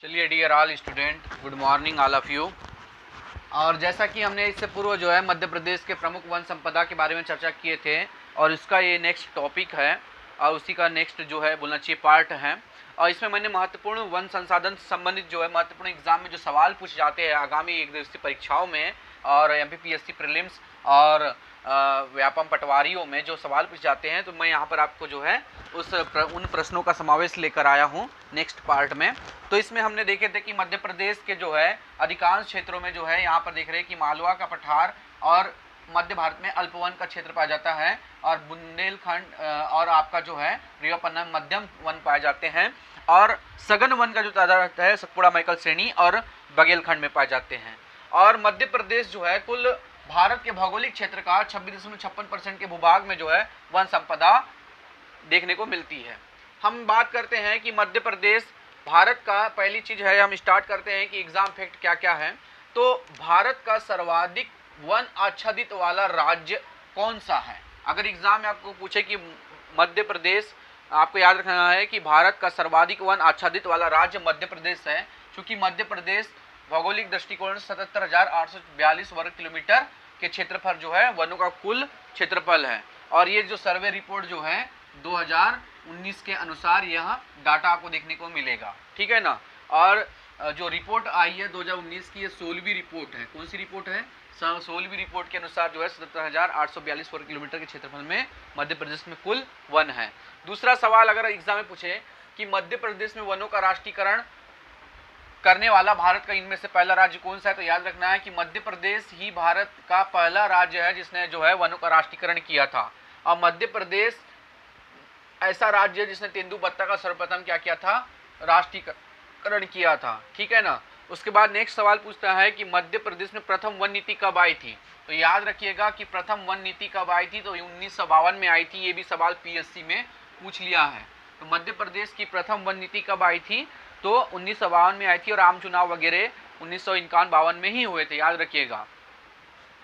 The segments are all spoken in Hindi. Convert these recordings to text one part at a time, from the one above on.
चलिए dear all student, good morning all of you. और जैसा कि हमने इससे पूर्व जो है मध्य प्रदेश के प्रमुख वन संपदा के बारे में चर्चा किए थे और इसका ये नेक्स्ट टॉपिक है और उसी का नेक्स्ट जो है बोलना चाहिए पार्ट है। और इसमें मैंने महत्वपूर्ण वन संसाधन से संबंधित जो है महत्वपूर्ण एग्जाम में जो सवाल पूछे जाते हैं आगामी एक दिवसीय परीक्षाओं में और एमपीपीएससी प्रीलिम्स और व्यापम पटवारियों में जो सवाल पूछे जाते हैं, तो मैं यहाँ पर आपको जो है उन प्रश्नों का समावेश लेकर आया हूँ नेक्स्ट पार्ट में। तो इसमें हमने देखे थे कि मध्य प्रदेश के जो है अधिकांश क्षेत्रों में जो है यहाँ पर देख रहे हैं कि मालवा का पठार और मध्य भारत में अल्पवन का क्षेत्र पाया जाता है और बुंदेलखंड और आपका जो है रिवापन्ना मध्यम वन पाए जाते हैं और सघन वन का जो तादाद है सतपुड़ा मैकल श्रेणी और बघेलखंड में पाए जाते हैं। और मध्य प्रदेश जो है कुल भारत के भौगोलिक क्षेत्र का 26.56% के भूभाग में जो है वन संपदा देखने को मिलती है। हम बात करते हैं कि मध्य प्रदेश भारत का, पहली चीज है हम स्टार्ट करते हैं कि एग्जाम फैक्ट क्या क्या है। तो भारत का सर्वाधिक वन आच्छादित वाला राज्य कौन सा है? अगर एग्जाम में आपको पूछे कि मध्य प्रदेश, आपको याद रखना है कि भारत का सर्वाधिक वन आच्छादित वाला राज्य मध्य प्रदेश है, क्योंकि मध्य प्रदेश भौगोलिक दृष्टिकोण से 77,842 वर्ग किलोमीटर के क्षेत्रफल जो है वनों का कुल क्षेत्रफल है। और ये जो सर्वे रिपोर्ट जो है 2019 के अनुसार यह डाटा आपको देखने को मिलेगा, ठीक है ना। और जो रिपोर्ट आई है 2019 की, ये 16वीं रिपोर्ट है। कौन सी रिपोर्ट है? 16वीं रिपोर्ट के अनुसार जो है 77,842 वर्ग किलोमीटर के क्षेत्रफल में मध्य प्रदेश में कुल वन है। दूसरा सवाल अगर एग्जाम में पूछे कि मध्य प्रदेश में वनों का राष्ट्रीयकरण करने वाला भारत का इनमें से पहला राज्य कौन सा है, तो याद रखना है कि मध्य प्रदेश ही भारत का पहला राज्य है जिसने जो है वनों का राष्ट्रीयकरण किया था। और मध्य प्रदेश ऐसा राज्य है जिसने तेंदुपत्ता का सर्वप्रथम क्या किया था? राष्ट्रीयकरण किया था, ठीक है ना। उसके बाद नेक्स्ट सवाल पूछता है कि मध्य प्रदेश में प्रथम वन नीति कब आई थी? तो याद रखिएगा कि प्रथम वन नीति कब आई थी, तो 1952 में आई थी। ये भी सवाल पीएससी में पूछ लिया है। तो मध्य प्रदेश की प्रथम वन नीति कब आई थी? तो 1952 में आई थी और आम चुनाव वगैरह 1951-52 में ही हुए थे, याद रखिएगा।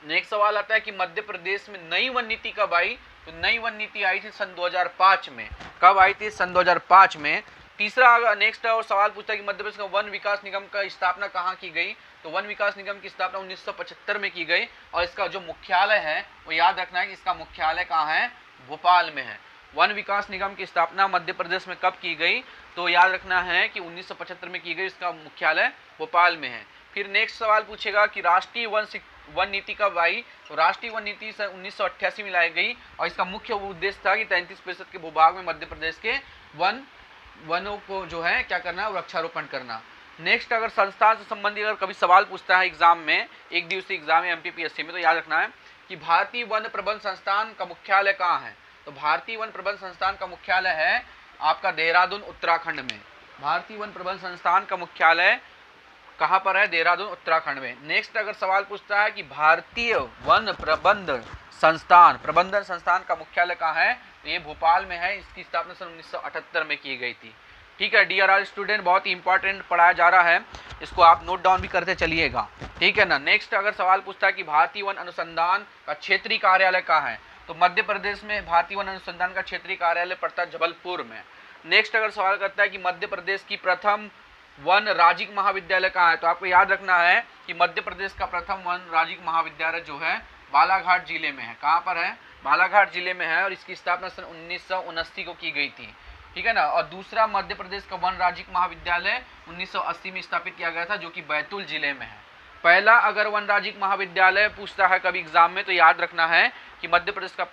नेक्स्ट सवाल आता है कि मध्य प्रदेश में नई वन नीति कब आई? तो नई वन नीति आई थी सन 2005 में। कब आई थी? सन 2005 में। तीसरा नेक्स्ट और सवाल पूछता है कि मध्य प्रदेश का वन विकास निगम का स्थापना कहाँ की गई? तो वन विकास निगम की स्थापना 1975 में की गई और इसका जो मुख्यालय है वो याद रखना है कि इसका मुख्यालय कहाँ है? भोपाल में है। वन विकास निगम की स्थापना मध्य प्रदेश में कब की गई? तो याद रखना है कि 1975 में की गई, इसका मुख्यालय भोपाल में है। फिर नेक्स्ट सवाल पूछेगा कि राष्ट्रीय वन नीति कब आई? तो राष्ट्रीय वन नीति सन 1988 में लाई गई और इसका मुख्य उद्देश्य था कि 33% के भूभाग में मध्य प्रदेश के वनों को जो है क्या करना? वृक्षारोपण करना। नेक्स्ट अगर संस्थान से संबंधित अगर कभी सवाल पूछता है एग्जाम में, एक दिवसीय एग्जाम है एमपीपीएससी में, तो याद रखना है कि भारतीय वन प्रबंध संस्थान का मुख्यालय कहाँ है? तो भारतीय वन प्रबंध संस्थान का मुख्यालय है आपका देहरादून उत्तराखंड में। भारतीय वन प्रबंध संस्थान का मुख्यालय कहाँ पर है? देहरादून उत्तराखंड में। नेक्स्ट अगर सवाल पूछता है कि भारतीय वन प्रबंधन संस्थान का मुख्यालय कहाँ है? तो ये भोपाल में है। इसकी स्थापना सन 1978 में की गई थी, ठीक है। डियर ऑल स्टूडेंट, बहुत ही इंपॉर्टेंट पढ़ाया जा रहा है, इसको आप नोट डाउन भी करते चलिएगा, ठीक है ना। नेक्स्ट अगर सवाल पूछता है कि भारतीय वन अनुसंधान का क्षेत्रीय कार्यालय कहाँ है? तो मध्य प्रदेश में भारतीय वन अनुसंधान का क्षेत्रीय कार्यालय पड़ता है जबलपुर में। नेक्स्ट अगर सवाल करता है कि मध्य प्रदेश की प्रथम वन राजकीय महाविद्यालय कहाँ है? तो आपको याद रखना है कि मध्य प्रदेश का प्रथम वन राजकीय महाविद्यालय जो है बालाघाट जिले में है। कहाँ पर है? बालाघाट जिले में है और इसकी स्थापना सन 1979 को की गई थी, ठीक है ना। और दूसरा मध्य प्रदेश का वन राजकीय महाविद्यालय 1980 में स्थापित किया गया था, जो कि बैतूल जिले में है। पहला अगर वन राजकीय महाविद्यालय पूछता है कभी एग्जाम में, तो याद रखना है कि मध्य प्रदेश का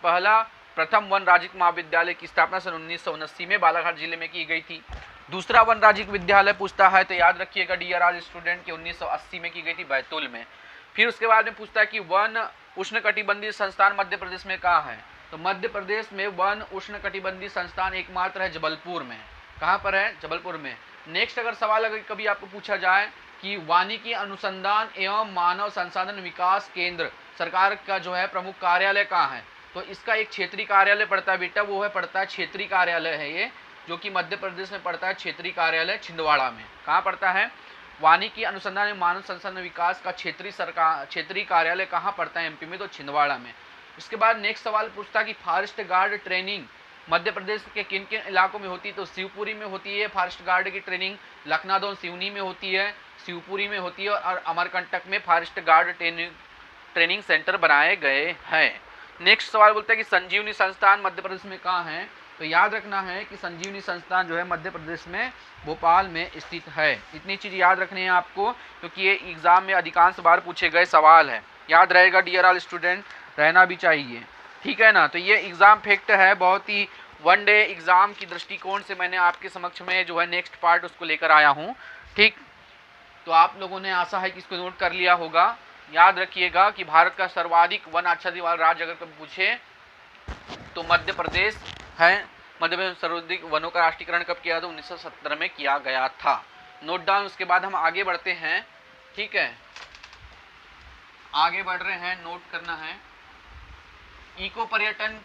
प्रथम वन राजकीय महाविद्यालय की स्थापना सन 1979 में बालाघाट जिले में की गई थी। दूसरा वन राजकीय विद्यालय पूछता है तो याद रखिएगा डियर ऑल स्टूडेंट कि 1980 में की गई थी बैतूल में। फिर उसके बाद में पूछता है कि वन उष्णकटिबंधीय संस्थान मध्य प्रदेश में कहाँ है? तो मध्य प्रदेश में वन उष्णकटिबंधीय संस्थान एकमात्र है जबलपुर में। कहाँ पर है? जबलपुर में। नेक्स्ट अगर सवाल अगर कभी आपको पूछा जाए कि वानिकी अनुसंधान एवं मानव संसाधन विकास केंद्र सरकार का जो है प्रमुख कार्यालय कहाँ है? तो इसका एक क्षेत्रीय कार्यालय पड़ता है बेटा, वो है पड़ता है क्षेत्रीय कार्यालय है ये, जो कि मध्य प्रदेश में पड़ता है क्षेत्रीय कार्यालय छिंदवाड़ा में। कहाँ पड़ता है? वानिकी अनुसंधान एवं मानव संसाधन विकास का क्षेत्रीय कार्यालय कहाँ पड़ता है? एमपी में, तो छिंदवाड़ा में। इसके बाद नेक्स्ट सवाल पूछता है कि forest guard training Madhya Pradesh के किन किन इलाकों में होती है, तो शिवपुरी में होती है फॉरेस्ट गार्ड की ट्रेनिंग, लखनादौन सिवनी में होती है, शिवपुरी में होती है, और अमरकंटक में फॉरेस्ट गार्ड ट्रेनिंग सेंटर बनाए गए हैं। नेक्स्ट सवाल बोलता है कि संजीवनी संस्थान मध्य प्रदेश में कहाँ है, तो याद रखना है कि संजीवनी संस्थान जो है मध्य प्रदेश में भोपाल में स्थित है। इतनी चीज़ याद रखनी है आपको, क्योंकि ये एग्जाम में अधिकांश बार पूछे गए सवाल है, याद रहेगा डियर ऑल स्टूडेंट, रहना भी चाहिए, ठीक है ना। तो ये एग्ज़ाम फैक्ट है, बहुत ही वन डे एग्ज़ाम की दृष्टिकोण से मैंने आपके समक्ष में जो है नेक्स्ट पार्ट उसको लेकर आया हूँ, ठीक। तो आप लोगों ने आशा है कि इसको नोट कर लिया होगा। याद रखिएगा कि भारत का सर्वाधिक वन आच्छादित वाला राज्य अगर कभी पूछे तो मध्य प्रदेश है। मध्य प्रदेश में सर्वाधिक वनों का राष्ट्रीयकरण कब किया था, 1970 में किया गया था। Note down. उसके बाद हम आगे बढ़ते हैं, ठीक है, आगे बढ़ रहे हैं, नोट करना है। इको पर्यटन,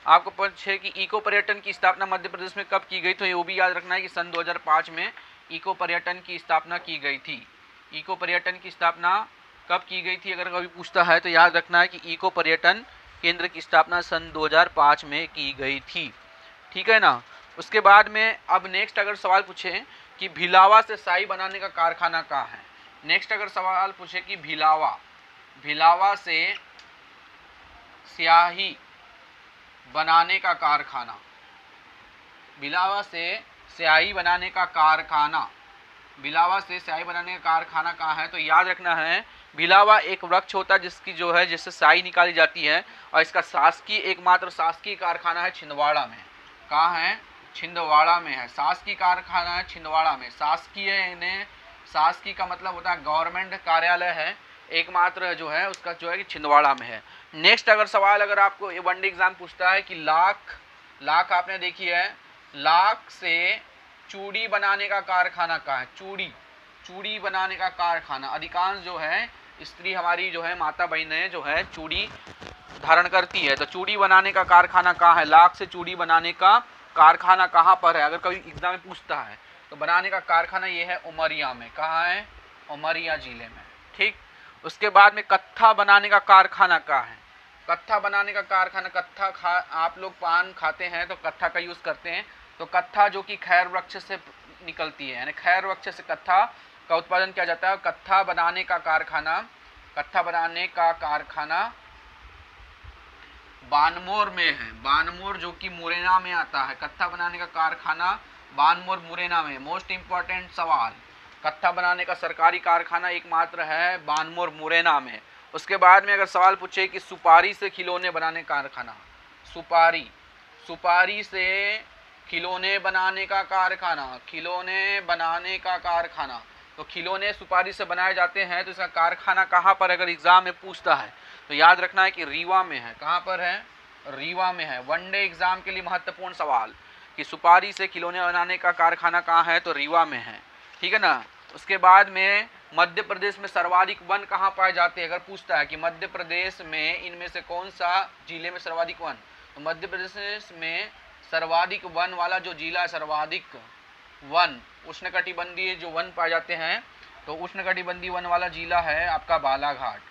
आपको पूछे कि इको पर्यटन की स्थापना मध्य प्रदेश में कब की गई, तो ये वो भी याद रखना है कि सन 2005 में इको पर्यटन की स्थापना की गई थी। इको पर्यटन की स्थापना कब की गई थी अगर कभी पूछता है तो याद रखना है कि इको पर्यटन केंद्र की स्थापना सन 2005 में की गई थी, ठीक है ना। उसके बाद में अब नेक्स्ट अगर सवाल पूछे कि भिलावा से स्याही बनाने का कारखाना कहाँ है, नेक्स्ट अगर सवाल पूछे कि भिलावा से स्याही बनाने का कारखाना, भिलावा से स्याही बनाने का कारखाना, भिलावा से स्याही बनाने का कारखाना कहाँ है, तो याद रखना है भिलावा एक वृक्ष होता है जिसकी जो है जिससे स्याही निकाली जाती है, और इसका शासकीय एकमात्र शासकीय कारखाना है छिंदवाड़ा में। कहाँ है, छिंदवाड़ा में है, शासकीय कारखाना है छिंदवाड़ा में। शासकीय का मतलब होता है गवर्नमेंट कार्यालय है, एकमात्र जो है उसका जो है कि छिंदवाड़ा में है। नेक्स्ट अगर सवाल अगर आपको ये वनडे एग्जाम पूछता है कि लाख आपने देखी है, लाख से चूड़ी बनाने का कारखाना कहाँ है, चूड़ी बनाने का कारखाना। अधिकांश जो है स्त्री हमारी जो है माता बहनें जो है चूड़ी धारण करती है, तो चूड़ी बनाने का कारखाना कहाँ है, लाख से चूड़ी बनाने का कारखाना कहाँ पर है अगर कभी एग्जाम में पूछता है तो बनाने का कारखाना ये है उमरिया में। कहाँ है, उमरिया जिले में, ठीक। उसके बाद में कत्था बनाने का कारखाना कहाँ है, कत्था बनाने का कारखाना, आप लोग पान खाते हैं तो कत्था का यूज़ करते हैं, तो कत्था जो कि खैर वृक्ष से निकलती है, यानी खैर वृक्ष से कत्था का उत्पादन किया जाता है। कत्था बनाने का कारखाना बानमोर में है, बानमोर जो कि मुरैना में आता है। कत्था बनाने का कारखाना बानमोर मुरैना में। मोस्ट इंपॉर्टेंट सवाल, कत्था बनाने का सरकारी कारखाना एकमात्र है बानमोर मुरैना में। उसके बाद में अगर सवाल पूछे कि सुपारी से खिलौने बनाने का कारखाना, सुपारी से खिलौने बनाने का कारखाना, तो खिलौने सुपारी से बनाए जाते हैं, तो इसका कारखाना कहाँ पर अगर एग्जाम में पूछता है तो याद रखना है कि रीवा में है। कहाँ पर है, रीवा में है। वनडे एग्जाम के लिए महत्वपूर्ण सवाल कि सुपारी से खिलौने बनाने का कारखाना कहाँ है, तो रीवा में है, ठीक है ना। उसके बाद में मध्य प्रदेश में सर्वाधिक वन कहाँ पाए जाते हैं अगर पूछता है कि मध्य प्रदेश में इनमें से कौन सा जिले में सर्वाधिक वन, तो मध्य प्रदेश में सर्वाधिक वन वाला जो जिला है, सर्वाधिक वन उष्णकटिबंधीय जो वन पाए जाते हैं, तो उष्णकटिबंधीय वन वाला जिला है आपका बालाघाट,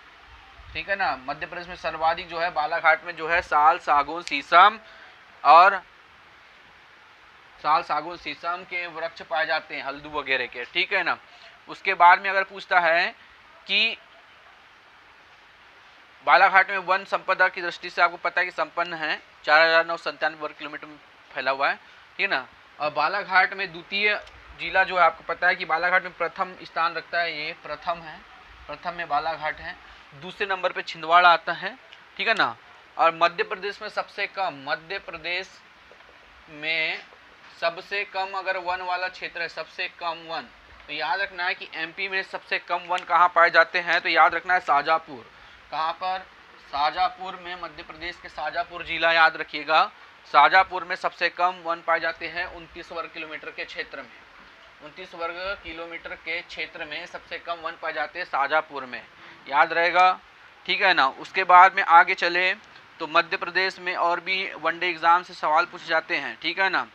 ठीक है ना। मध्य प्रदेश में सर्वाधिक जो है बालाघाट में जो है साल सागौन शीशम के वृक्ष पाए जाते हैं, हल्दू वगैरह के, ठीक है ना। उसके बाद में अगर पूछता है कि बालाघाट में वन संपदा की दृष्टि से आपको पता है कि संपन्न है, 4997 वर्ग किलोमीटर में फैला हुआ है, ठीक है ना। और बालाघाट में द्वितीय जिला जो है आपको पता है कि बालाघाट में प्रथम स्थान रखता है, ये प्रथम में बालाघाट है, दूसरे नंबर पे छिंदवाड़ा आता है, ठीक है ना। और मध्य प्रदेश में सबसे कम अगर वन वाला क्षेत्र है, सबसे कम वन, तो याद रखना है कि एमपी में सबसे कम वन कहाँ पाए जाते हैं, तो याद रखना है शाजापुर। कहाँ पर, शाजापुर में, मध्य प्रदेश के शाजापुर जिला याद रखिएगा। शाजापुर में सबसे कम वन पाए जाते हैं 29 वर्ग किलोमीटर के क्षेत्र में, 29 वर्ग किलोमीटर के क्षेत्र में सबसे कम वन पाए जाते हैं शाजापुर में, याद रहेगा, ठीक है ना। उसके बाद में आगे चले तो मध्य प्रदेश में और भी वनडे एग्जाम से सवाल पूछे जाते हैं, ठीक है ना।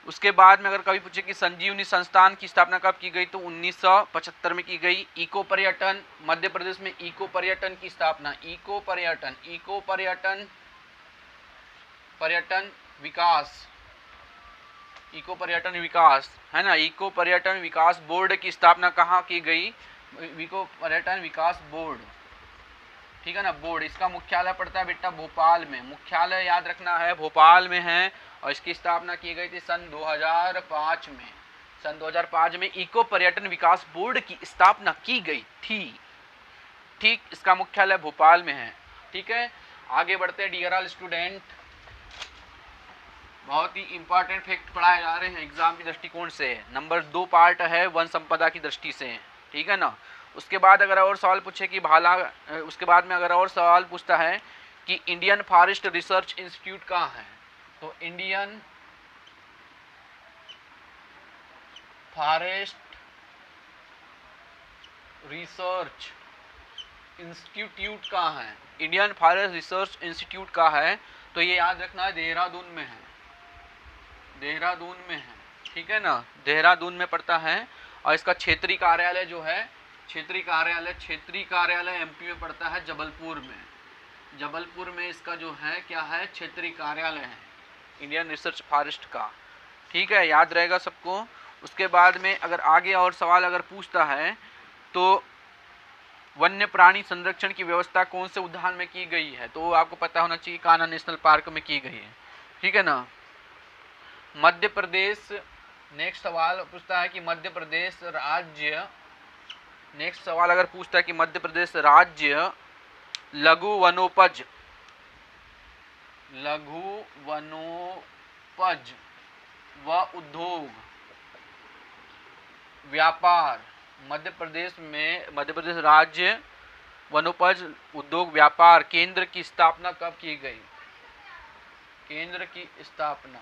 उसके बाद में अगर कभी पूछे कि संजीवनी संस्थान की स्थापना कब की गई, तो 1975 में की गई। इको पर्यटन, मध्य प्रदेश में इको पर्यटन की स्थापना, इको पर्यटन पर्यटन विकास, इको पर्यटन विकास है ना, इको पर्यटन विकास बोर्ड की स्थापना कहाँ की गई? इको पर्यटन विकास बोर्ड, ठीक है ना, बोर्ड। इसका मुख्यालय पड़ता है बेटा भोपाल में, मुख्यालय याद रखना है भोपाल में है, और इसकी स्थापना की गई थी सन 2005 में। सन 2005 में इको पर्यटन विकास बोर्ड की स्थापना की गई थी, ठीक। इसका मुख्यालय भोपाल में है, ठीक है। आगे बढ़ते हैं डियर ऑल स्टूडेंट, बहुत ही इंपॉर्टेंट फैक्ट पढ़ाए जा रहे हैं एग्जाम की दृष्टिकोण से। नंबर 2 पार्ट है वन संपदा की दृष्टि से, ठीक है ना। उसके बाद अगर और सवाल पूछे कि भाला, उसके बाद में अगर और सवाल पूछता है कि इंडियन फॉरेस्ट रिसर्च इंस्टीट्यूट कहाँ है, तो इंडियन फॉरेस्ट रिसर्च इंस्टीट्यूट कहाँ है, इंडियन फॉरेस्ट रिसर्च इंस्टीट्यूट का है, तो ये याद रखना है देहरादून में है, देहरादून में है, ठीक है ना, देहरादून में पड़ता है। और इसका क्षेत्रीय कार्यालय जो है, क्षेत्रीय कार्यालय एमपी में पड़ता है जबलपुर में, जबलपुर में इसका जो है क्या है, क्षेत्रीय कार्यालय है इंडियन रिसर्च फॉरेस्ट का, ठीक है, याद रहेगा सबको। उसके बाद में अगर आगे और सवाल अगर पूछता है तो वन्य प्राणी संरक्षण की व्यवस्था कौन से उद्यान में की गई है, तो आपको पता होना चाहिए कान्हा नेशनल पार्क में की गई है, ठीक है ना। मध्य प्रदेश, नेक्स्ट सवाल पूछता है कि मध्य प्रदेश राज्य, नेक्स्ट सवाल अगर पूछता है कि मध्य प्रदेश राज्य लघु वनोपज व उद्योग व्यापार, मध्य प्रदेश राज्य वनोपज उद्योग व्यापार केंद्र की स्थापना कब की गई? केंद्र की स्थापना,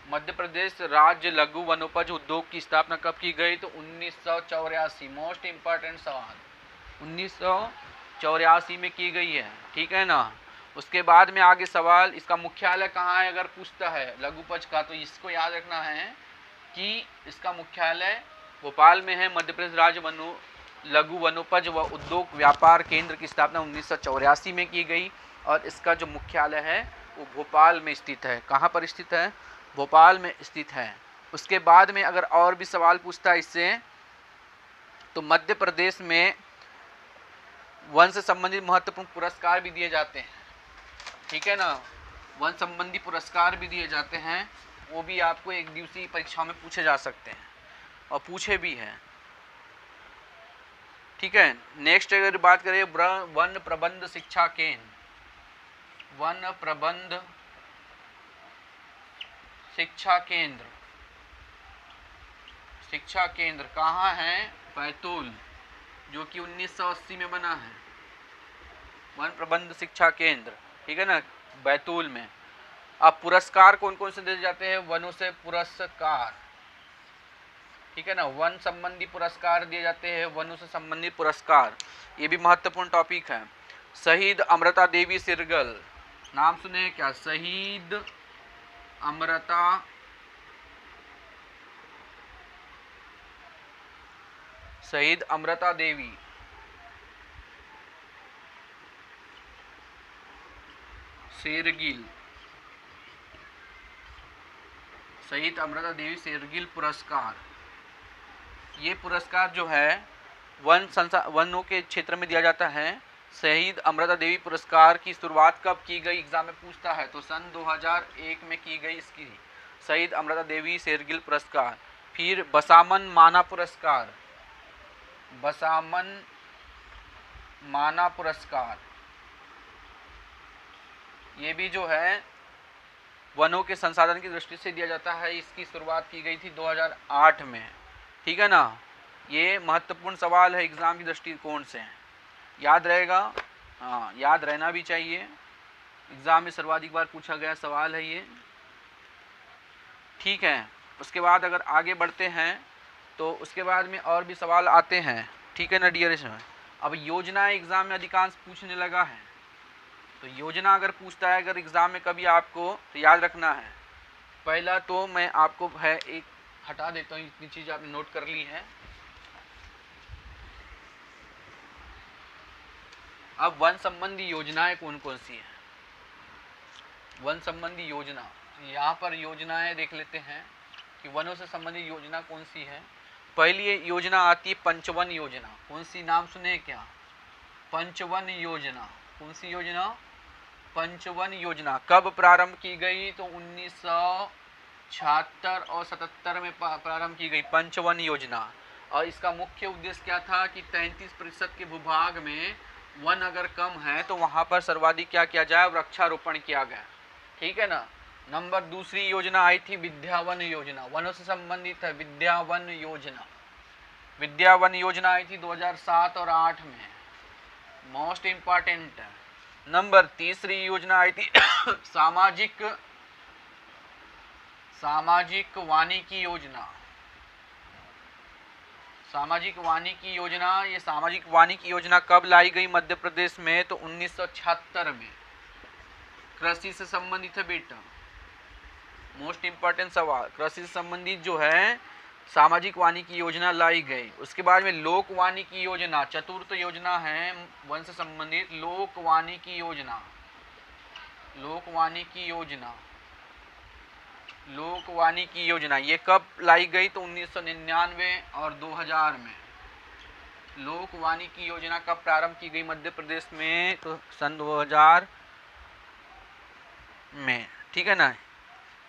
मध्य प्रदेश राज्य लघु वनोपज उद्योग की स्थापना कब की गई? तो 1984, मोस्ट इंपॉर्टेंट सवाल, 1984 में की गई है, ठीक है ना। उसके बाद में आगे सवाल, इसका मुख्यालय कहाँ है अगर पूछता है लघुपज का, तो इसको याद रखना है कि इसका मुख्यालय भोपाल में है। मध्य प्रदेश राज्य लघु वनोपज व उद्योग व्यापार केंद्र की स्थापना 1984 में की गई, और इसका जो मुख्यालय है वो भोपाल में स्थित है। कहाँ पर स्थित है? भोपाल में स्थित है। उसके बाद में अगर और भी सवाल पूछता है इससे, तो मध्य प्रदेश में वन से संबंधित महत्वपूर्ण पुरस्कार भी दिए जाते हैं, ठीक है ना, वन संबंधी पुरस्कार भी दिए जाते हैं, वो भी आपको एक दिवसीय परीक्षा में पूछे जा सकते हैं और पूछे भी हैं, ठीक है। नेक्स्ट अगर बात करें वन प्रबंध शिक्षा केंद्र, वन प्रबंध शिक्षा केंद्र कहाँ है? बैतूल, जो कि 1980 में बना है, वन प्रबंध शिक्षा केंद्र, ठीक है ना, बैतूल में। अब पुरस्कार कौन कौन से दिए जाते हैं? वनों से पुरस्कार, ठीक है ना, वन संबंधी पुरस्कार दिए जाते हैं, वनों से संबंधित पुरस्कार, ये भी महत्वपूर्ण टॉपिक है। शहीद अमृता देवी सिरगल, नाम सुने क्या? शहीद अमृता देवी शेरगिल, शहीद अमृता देवी शेरगिल पुरस्कार, ये पुरस्कार जो है वनों के क्षेत्र में दिया जाता है। शहीद अमृता देवी पुरस्कार की शुरुआत कब की गई? एग्जाम में पूछता है, तो सन 2001 में की गई इसकी शहीद अमृता देवी शेरगिल पुरस्कार। फिर बसामन माना पुरस्कार, ये भी जो है वनों के संसाधन की दृष्टि से दिया जाता है, इसकी शुरुआत की गई थी 2008 में, ठीक है ना। ये महत्वपूर्ण सवाल है एग्जाम की दृष्टिकोण से, याद रहेगा, हाँ याद रहना भी चाहिए, एग्जाम में सर्वाधिक बार पूछा गया सवाल है ये, ठीक है। उसके बाद अगर आगे बढ़ते हैं तो उसके बाद में और भी सवाल आते हैं, ठीक है ना डियर। अब योजना एग्जाम में अधिकांश पूछने लगा है, तो योजना अगर पूछता है अगर एग्जाम में कभी आपको, तो याद रखना है, पहला तो मैं आपको है एक हटा देता हूँ, इतनी चीज़ आपने नोट कर ली है। अब वन संबंधी योजनाएं कौन कौन सी हैं? वन संबंधी योजना, यहाँ पर योजनाएं देख लेते हैं कि वनों से संबंधित योजना कौन सी है। पहली योजना आती है पंचवन योजना। कौन सी, नाम सुने क्या? पंचवन योजना। कौन सी योजना? पंचवन योजना। कब प्रारंभ की गई? तो 1976 और 77 में प्रारंभ की गई पंचवन योजना। और इसका मुख्य उद्देश्य क्या था कि 33% के भूभाग में वन अगर कम है तो वहां पर सर्वाधिक क्या किया जाए? वृक्षारोपण किया गया। ठीक है ना। नंबर दूसरी योजना आई थी विद्यावन योजना, वनों से संबंधित है विद्यावन योजना। विद्यावन योजना आई थी 2007 और 8 में, मोस्ट इंपॉर्टेंट है। नंबर तीसरी योजना आई थी सामाजिक वानिकी योजना। सामाजिक वानिकी योजना, ये सामाजिक वानिकी योजना कब लाई गई मध्य प्रदेश में? तो 1976 में। कृषि से संबंधित है बेटा, मोस्ट इंपॉर्टेंट सवाल। कृषि से संबंधित जो है सामाजिक वानिकी योजना लाई गई। उसके बाद में लोक वानिकी योजना, चतुर्थ योजना है वन से संबंधित लोक वानिकी योजना। लोक वानिकी योजना, लोक वानिकी योजना ये कब लाई गई? तो 1999 और 2000 में। लोक वानिकी योजना कब प्रारंभ की गई मध्य प्रदेश में? तो सन 2000 में। ठीक है ना।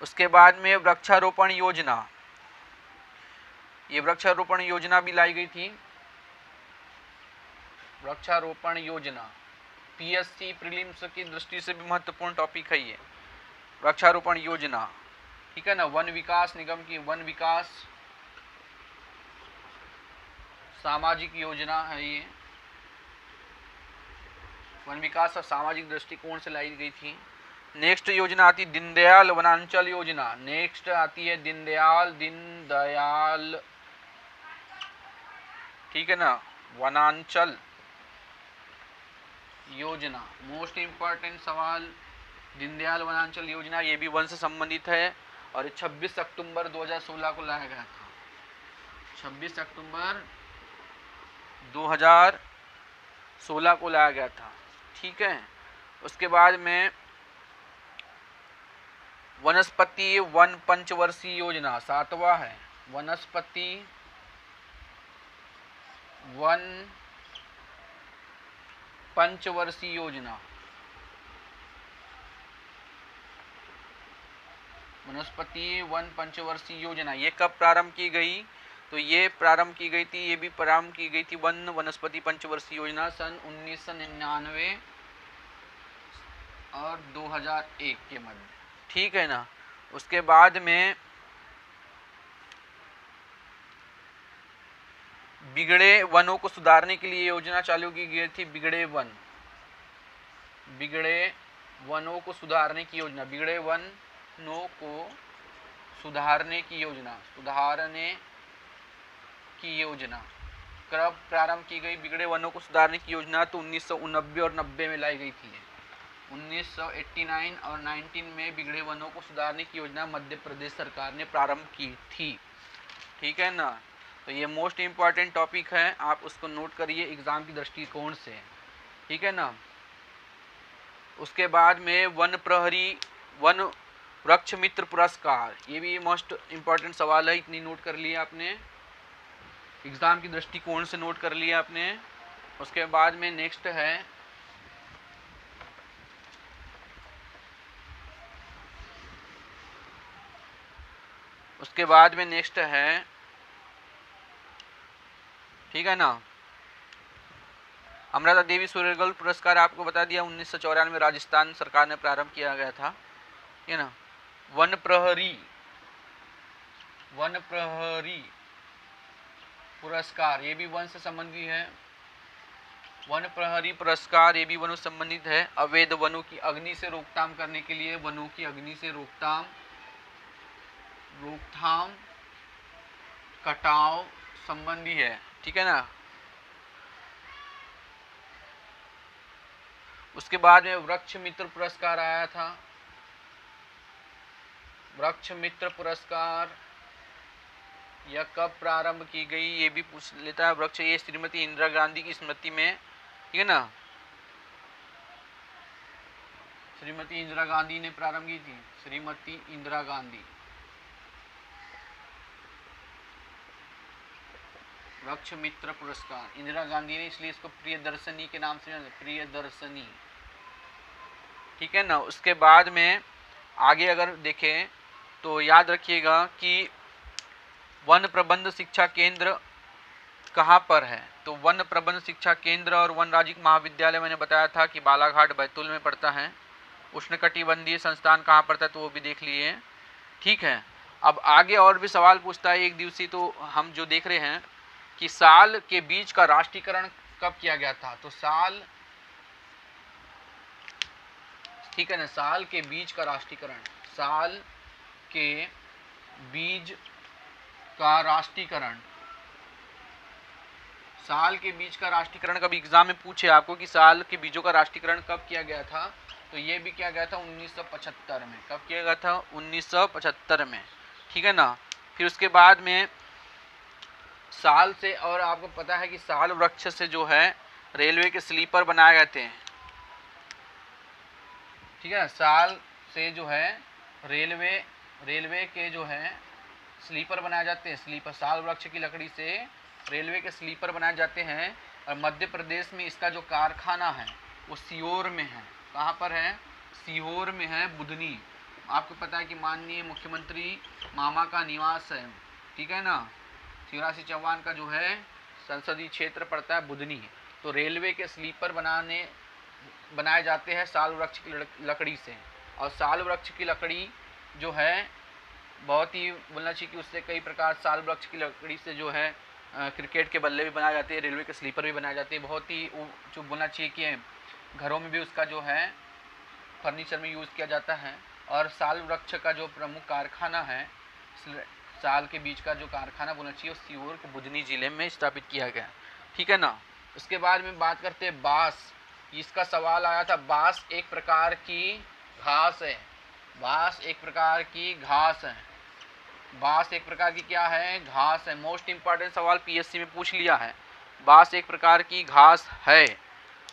उसके बाद में वृक्षारोपण योजना, ये वृक्षारोपण योजना भी लाई गई थी। वृक्षारोपण योजना पीएससी प्रीलिम्स की दृष्टि से भी महत्वपूर्ण टॉपिक है ये वृक्षारोपण योजना। ठीक है ना। वन विकास निगम की वन विकास सामाजिक योजना है ये। वन विकास और सामाजिक दृष्टिकोण से लाई गई थी। नेक्स्ट योजना आती है दीनदयाल वनांचल योजना। नेक्स्ट आती है दीनदयाल, ठीक है ना, वनांचल योजना। मोस्ट इंपॉर्टेंट सवाल, दीनदयाल वनांचल योजना ये भी वन से संबंधित है और 26 अक्टूबर 2016 को लाया गया था। 26 अक्टूबर 2016 को लाया गया था। ठीक है। उसके बाद में वनस्पति वन पंचवर्षीय योजना 7वां है। वनस्पति वन पंचवर्षीय योजना। वनस्पति वन पंचवर्षीय योजना ये कब प्रारंभ की गई? तो ये प्रारंभ की गई थी, ये भी प्रारंभ की गई थी वन वनस्पति पंचवर्षीय योजना सन 1999 और 2001 के मध्य। ठीक है ना। उसके बाद में बिगड़े वनों को सुधारने के लिए योजना चालू की गई थी। बिगड़े वनों को सुधारने की योजना। बिगड़े वनों को सुधारने की योजना, कब प्रारंभ की गई बिगड़े वनों को सुधारने की योजना? तो 1989 और 90 में लाई गई थी। 1989 और 19 में बिगड़े वनों को सुधारने की योजना मध्य प्रदेश सरकार ने प्रारंभ की थी। ठीक है ना। तो ये मोस्ट इम्पॉर्टेंट टॉपिक है, आप उसको नोट करिए एग्जाम की दृष्टिकोण से। ठीक है ना। उसके बाद में वन प्रहरी वन वृक्ष मित्र पुरस्कार, ये भी मोस्ट इम्पॉर्टेंट सवाल है, इतनी नोट कर लिया आपने, एग्जाम की दृष्टिकोण से नोट कर लिया आपने। उसके बाद में नेक्स्ट है ठीक है ना, अमृता देवी सूर्यगल पुरस्कार आपको बता दिया 1994 में राजस्थान सरकार ने प्रारंभ किया गया था। ठीक है ना। वन प्रहरी पुरस्कार ये भी वन से संबंधित है। वन प्रहरी पुरस्कार ये भी वनों से संबंधित है। अवैध वनों की अग्नि से रोकथाम करने के लिए वनों की अग्नि से रोकथाम कटाव संबंधी है। ठीक है ना। उसके बाद में वृक्ष मित्र पुरस्कार आया था। वृक्ष मित्र पुरस्कार यह कब प्रारंभ की गई ये भी पूछ लेता है। वृक्ष ये श्रीमती इंदिरा गांधी की स्मृति में। ठीक है ना। श्रीमती इंदिरा गांधी ने प्रारंभ की थी, श्रीमती इंदिरा गांधी। वृक्ष मित्र पुरस्कार इंदिरा गांधी ने, इसलिए इसको प्रियदर्शनी के नाम से जाना, प्रियदर्शनी। ठीक है ना। उसके बाद में आगे अगर देखें तो याद रखिएगा कि वन प्रबंध शिक्षा केंद्र कहाँ पर है, तो वन प्रबंध शिक्षा केंद्र और वन राज्य महाविद्यालय मैंने बताया था कि बालाघाट बैतूल में पड़ता है। उष्णकटिबंधीय संस्थान कहाँ पड़ता है तो वो भी देख लिए। ठीक है। अब आगे और भी सवाल पूछता है एक दिवसीय, तो हम जो देख रहे हैं कि साल के बीज का राष्ट्रीयकरण कब किया गया था, तो साल, ठीक है ना, साल के बीज का राष्ट्रीयकरण, साल के बीज का राष्ट्रीयकरण, साल के बीज का राष्ट्रीयकरण कभी एग्जाम में पूछे आपको कि साल के बीजों का राष्ट्रीयकरण कब किया गया था, तो ये भी किया गया था 1975 में। कब किया गया था? 1975 में। ठीक है ना। फिर उसके बाद में साल से, और आपको पता है कि साल वृक्ष से जो है रेलवे के स्लीपर बनाए गए थे। ठीक है। साल से जो है रेलवे के जो है स्लीपर बनाए जाते हैं, स्लीपर, साल वृक्ष की लकड़ी से रेलवे के स्लीपर बनाए जाते हैं। और मध्य प्रदेश में इसका जो कारखाना है वो सीहोर में है। कहाँ पर है? सीहोर में है, बुधनी। आपको पता है कि माननीय मुख्यमंत्री मामा का निवास है। ठीक है ना। शिवराज सिंह चौहान का जो है संसदीय क्षेत्र पड़ता है बुधनी। तो रेलवे के स्लीपर बनाए जाते हैं साल वृक्ष की लकड़ी से। और साल वृक्ष की लकड़ी जो है बहुत ही, बोलना चाहिए कि उससे कई प्रकार, साल वृक्ष की लकड़ी से जो है क्रिकेट के बल्ले भी बनाए जाते हैं, रेलवे के स्लीपर भी बनाए जाते हैं। बहुत ही जो बोलना चाहिए कि घरों में भी उसका जो है फर्नीचर में यूज़ किया जाता है। और साल वृक्ष का जो प्रमुख कारखाना है, साल के बीज का जो कारखाना बोलना चाहिए, उस सीहोर के बुधनी जिले में स्थापित किया गया। ठीक है ना। उसके बाद में बात करते हैं बांस। इसका सवाल आया था। बांस एक प्रकार की घास है। बांस एक प्रकार की घास है। बांस एक प्रकार की क्या है? घास है। मोस्ट इंपॉर्टेंट सवाल पीएससी में पूछ लिया है। बांस एक प्रकार की घास है।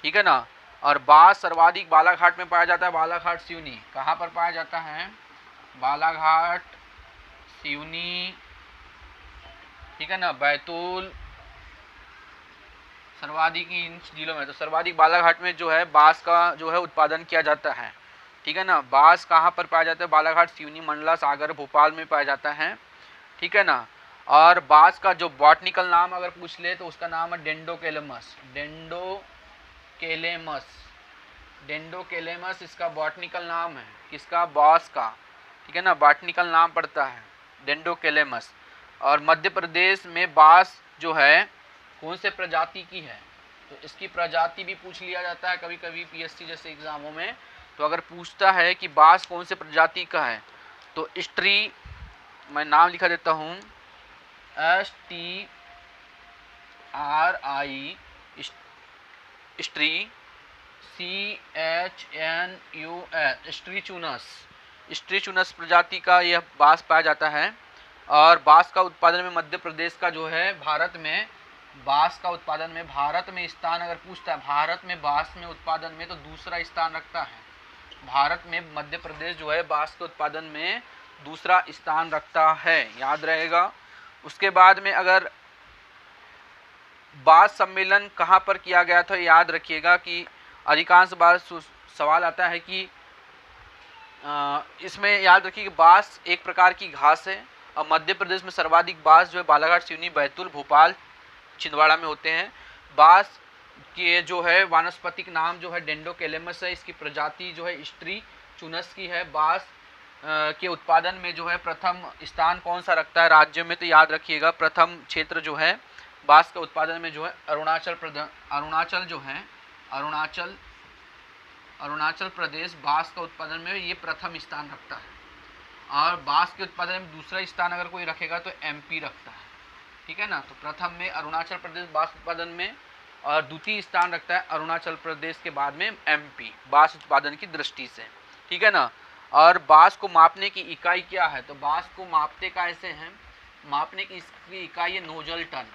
ठीक है ना। और बांस सर्वाधिक बालाघाट में पाया जाता है। बालाघाट, सिवनी। कहाँ पर पाया जाता है? बालाघाट, सिवनी, ठीक है ना, बैतूल, सर्वाधिक इन जिलों में। तो सर्वाधिक बालाघाट में जो है बांस का जो है उत्पादन किया जाता है। ठीक है ना। बांस कहाँ पर पाया जाता है? बालाघाट, सिवनी, मंडला, सागर, भोपाल में पाया जाता है। ठीक है ना। और बांस का जो बॉटनिकल नाम अगर पूछ ले तो उसका नाम है डेंडोकेलेमस। डेंडोकेलेमस, डेंडोकेलेमस इसका बॉटनिकल नाम है। किसका? बांस का। ठीक है ना। बॉटनिकल नाम पड़ता है डेंडोकेलेमस। और मध्य प्रदेश में बांस जो है कौन से प्रजाति की है, तो इसकी प्रजाति भी पूछ लिया जाता है कभी कभी पीएससी जैसे एग्जामों में। तो अगर पूछता है कि बांस कौन से प्रजाति का है, तो स्ट्री, मैं नाम लिखा देता हूँ, STRI, स्ट्री, CHNUS, स्ट्रीचुनस प्रजाति का यह बांस पाया जाता है। और बांस का उत्पादन में मध्य प्रदेश का जो है भारत में, बांस का उत्पादन में भारत में स्थान अगर पूछता है, भारत में बांस में उत्पादन में तो दूसरा स्थान रखता है। भारत में मध्य प्रदेश जो है बांस के उत्पादन में दूसरा स्थान रखता है, याद रहेगा। उसके बाद में अगर बांस सम्मेलन कहाँ पर किया गया था, याद रखिएगा कि अधिकांश बार सवाल आता है कि इसमें याद रखिए कि बांस एक प्रकार की घास है। और मध्य प्रदेश में सर्वाधिक बांस जो है बालाघाट, सिवनी, बैतूल, भोपाल, छिंदवाड़ा में होते हैं। बांस के जो है वानस्पतिक नाम जो है डेंडोकेलेमस है। इसकी प्रजाति जो है स्ट्रीचुनस की है। बांस के उत्पादन में जो है प्रथम स्थान कौन सा रखता है राज्य में, तो याद रखिएगा प्रथम क्षेत्र जो है बांस के उत्पादन में जो है अरुणाचल प्रदेश बांस का उत्पादन में ये प्रथम स्थान रखता है। और बांस के उत्पादन में दूसरा स्थान अगर कोई रखेगा तो MP रखता है। ठीक है ना। तो प्रथम में अरुणाचल प्रदेश बांस उत्पादन में, और द्वितीय स्थान रखता है अरुणाचल प्रदेश के बाद में MP बांस उत्पादन की दृष्टि से। ठीक है ना। और बांस को मापने की इकाई क्या है, तो बांस को मापते कैसे हैं, मापने की इसकी इकाई है नोजल टन।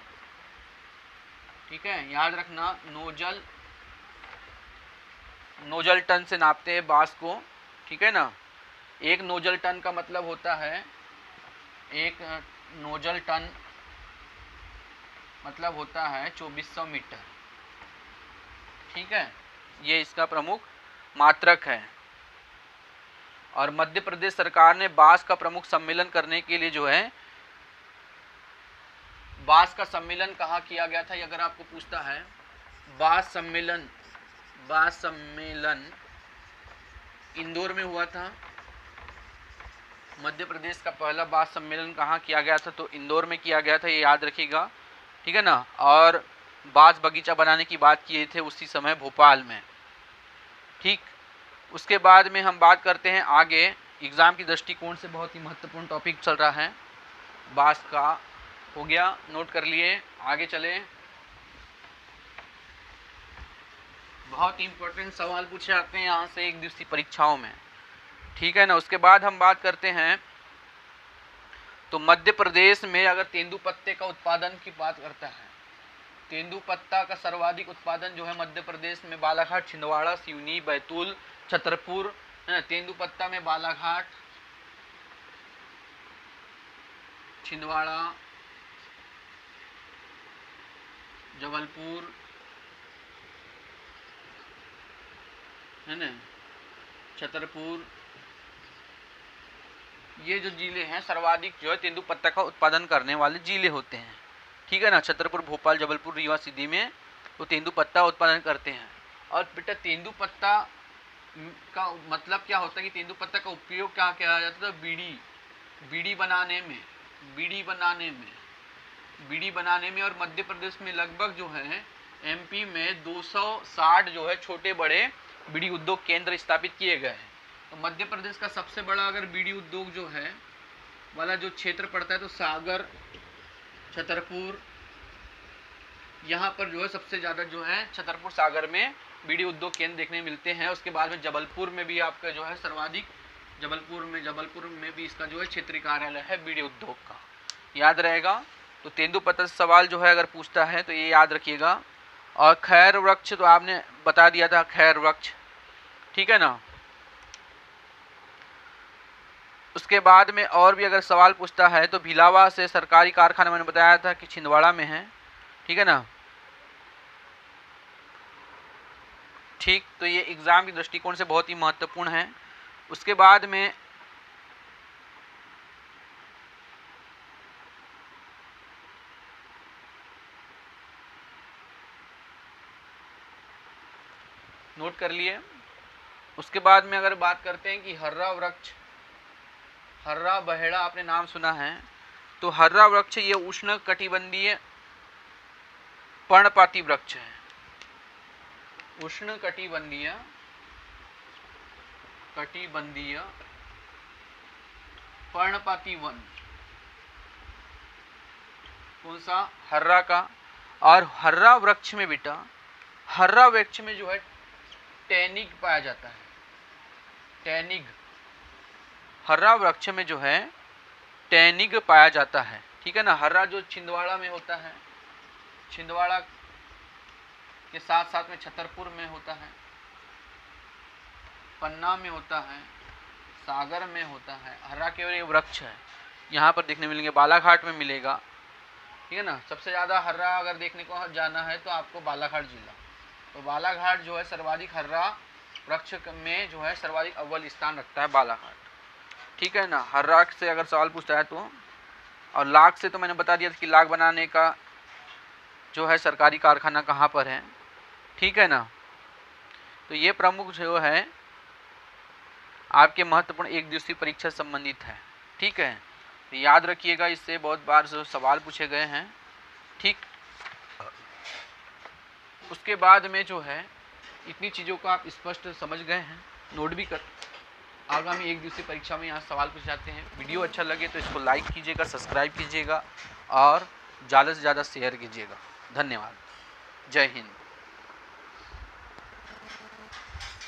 ठीक है, याद रखना, नोजल टन से नापते हैं बांस को, ठीक है ना। एक नोजल टन का मतलब होता है, एक नोजल टन मतलब होता है 2400 मीटर, ठीक है। ये इसका प्रमुख मात्रक है। और मध्य प्रदेश सरकार ने बांस का प्रमुख सम्मेलन करने के लिए जो है, बांस का सम्मेलन कहाँ किया गया था, ये अगर आपको पूछता है, बांस सम्मेलन इंदौर में हुआ था। मध्य प्रदेश का पहला बांस सम्मेलन कहाँ किया गया था, तो इंदौर में किया गया था, ये याद रखिएगा, ठीक है ना। और बांस बगीचा बनाने की बात किए थे उसी समय भोपाल में, ठीक। उसके बाद में हम बात करते हैं आगे, एग्ज़ाम की दृष्टिकोण से बहुत ही महत्वपूर्ण टॉपिक चल रहा है, बांस का हो गया, नोट कर लिए। आगे चले, बहुत इंपॉर्टेंट सवाल पूछे जाते हैं यहाँ से एक दिवसीय परीक्षाओं में, ठीक है ना। उसके बाद हम बात करते हैं, तो मध्य प्रदेश में अगर तेंदुपत्ते का उत्पादन की बात करता है, तेंदुपत्ता का सर्वाधिक उत्पादन जो है मध्य प्रदेश में बालाघाट, छिंदवाड़ा, सिवनी, बैतूल, छतरपुर, है ना। तेंदुपत्ता में बालाघाट, छिंदवाड़ा, जबलपुर, है ना, छतरपुर, ये जो जिले हैं सर्वाधिक जो है तेंदुपत्ता का उत्पादन करने वाले जिले होते हैं, ठीक है ना। छतरपुर, भोपाल, जबलपुर, रीवा, सीधी में तो तेंदुपत्ता उत्पादन करते हैं। और बेटा तेंदुपत्ता का मतलब क्या होता है कि तेंदुपत्ता का उपयोग क्या किया जाता है, बीड़ी बनाने में। और मध्य प्रदेश में लगभग जो है एमपी में 260 जो है छोटे बड़े बीड़ी उद्योग केंद्र स्थापित किए गए हैं। तो मध्य प्रदेश का सबसे बड़ा अगर बीड़ी उद्योग जो है वाला जो क्षेत्र पड़ता है, तो सागर, छतरपुर, यहाँ पर जो है सबसे ज़्यादा जो है छतरपुर, सागर में बीड़ी उद्योग केंद्र देखने मिलते हैं। उसके बाद में जबलपुर में भी आपका जो है सर्वाधिक, जबलपुर में भी इसका जो है क्षेत्रीय कार्यालय है बीड़ी उद्योग का, याद रहेगा। तो तेंदुपत्ता से सवाल जो है अगर पूछता है तो ये याद रखिएगा। और खैर वृक्ष तो आपने बता दिया था, खैर वृक्ष, ठीक है ना। उसके बाद में और भी अगर सवाल पूछता है तो भिलावा से सरकारी कारखाना मैंने बताया था कि छिंदवाड़ा में है, ठीक है ना, ठीक। तो ये एग्ज़ाम की दृष्टिकोण से बहुत ही महत्वपूर्ण है। उसके बाद में नोट कर लिए। उसके बाद में अगर बात करते हैं कि हर्रा वृक्ष, हर्रा बहेड़ा आपने नाम सुना है, तो हर्रा वृक्ष ये उष्ण कटिबंधीय पर्णपाती वृक्ष है, उष्ण कटिबंधीय पर्णपाती वन, कौन सा, हर्रा का। और हर्रा वृक्ष में बेटा, हर्रा वृक्ष में जो है टैनिग पाया जाता है, टैनिग, हर्रा वृक्ष में जो है टैनिग पाया जाता है, ठीक है ना। हर्रा जो छिंदवाड़ा में होता है, छिंदवाड़ा के साथ साथ में छतरपुर में होता है, पन्ना में होता है, सागर में होता है, हर्रा केवल एक वृक्ष है, यहाँ पर देखने मिलेंगे, बालाघाट में मिलेगा, ठीक है ना। सबसे ज़्यादा हर्रा अगर देखने को जाना है तो आपको बालाघाट जिला, तो बालाघाट जो है सर्वाधिक हर्रा वृक्ष में जो है सर्वाधिक अव्वल स्थान रखता है बालाघाट, ठीक है ना। हर्रा से अगर सवाल पूछता है तो, और लाख से तो मैंने बता दिया था कि लाख बनाने का जो है सरकारी कारखाना कहाँ पर है, ठीक है ना। तो ये प्रमुख जो है आपके महत्वपूर्ण एक दिवसीय परीक्षा से संबंधित है, ठीक है। तो याद रखिएगा, इससे बहुत बार जो सवाल पूछे गए हैं, ठीक। उसके बाद में जो है इतनी चीज़ों को आप स्पष्ट समझ गए हैं, नोट भी कर, आगामी एक दिवसीय परीक्षा में यहाँ सवाल पूछे जाते हैं। वीडियो अच्छा लगे तो इसको लाइक कीजिएगा, सब्सक्राइब कीजिएगा और ज़्यादा से ज़्यादा शेयर कीजिएगा। धन्यवाद, जय हिंद।